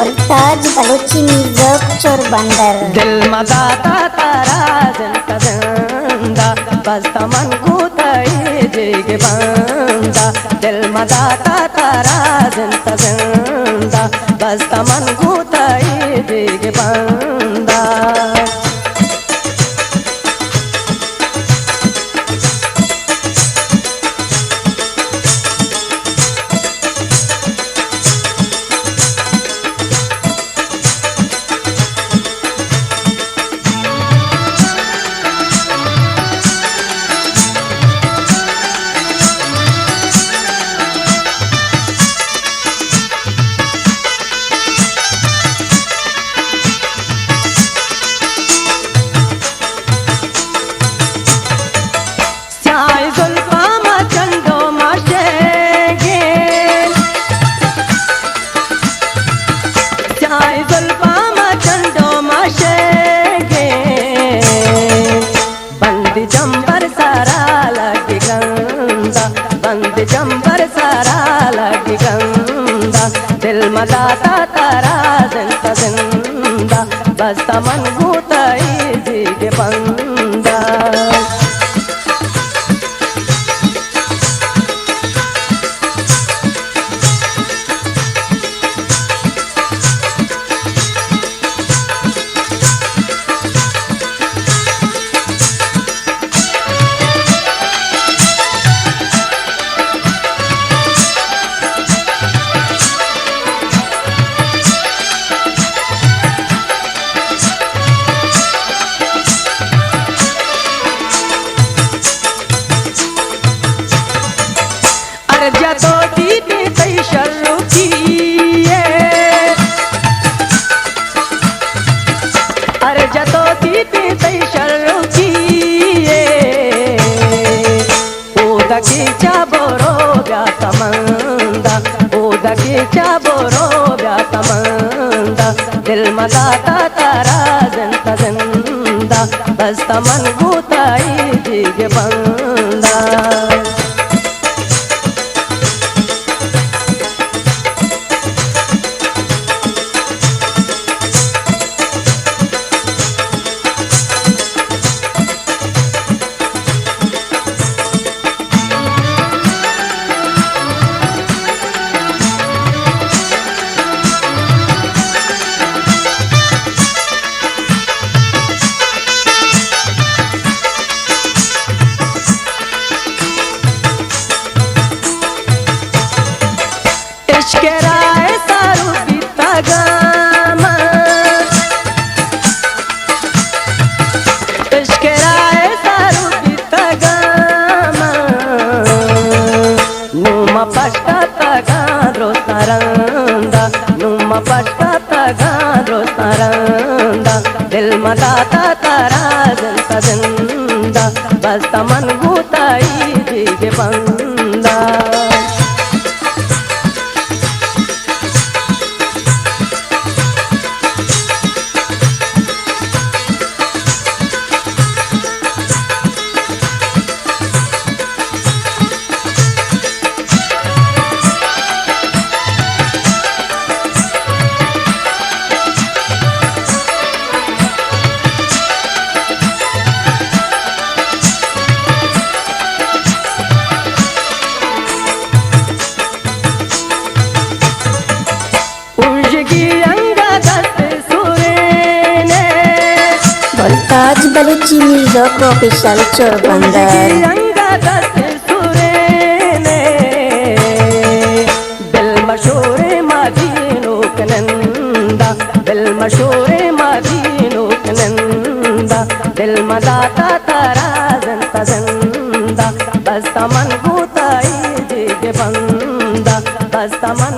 मुल्ताज Balochi music चोरबंदर। दिल मदाता तारा जनता जिंदा बस्ता मन गुताई जिग बंदा। दिल मदाता तारा जनता जिंदा बस्ता मन गुताई जिग बंदा। जंबर सारा लगी गंदा, बंद जंबर सारा लगी गंदा। दिल मदाता तारा जिंदा जिंदा बस्ता मन गुताई जिग बंदा। जतो दीदी तई शर्रू किए, अरे जतो दीदी तई शर्रू किए। ओदकी चाबोरो व्यातमंदा, ओदकी चाबोरो व्यातमंदा। दिल मदाता तारा जिंदा जिंदा बस्ता मन गुताई जिग बंदा। इश्क़राए सारू बीता गामा, इश्क़राए सारू बीता गामा। नुमा पश्ता तगा रोतारंदा, नुमा पश्ता तगा रोतारंदा। दिल मदाता तारा जिंदा जिंदा बस्ता मन गुताई जिग बंदा। मुल्ताज बलूची म्यूजिक ऑफिशियल चोरबंदर। दिल मशहूर मदीनों का नंदा, दिल मशहूर मदीनों का नंदा। दिल मदाता तारा जिंदा जिंदा बस्ता मन गुताई जिग बंदा, बस्ता मन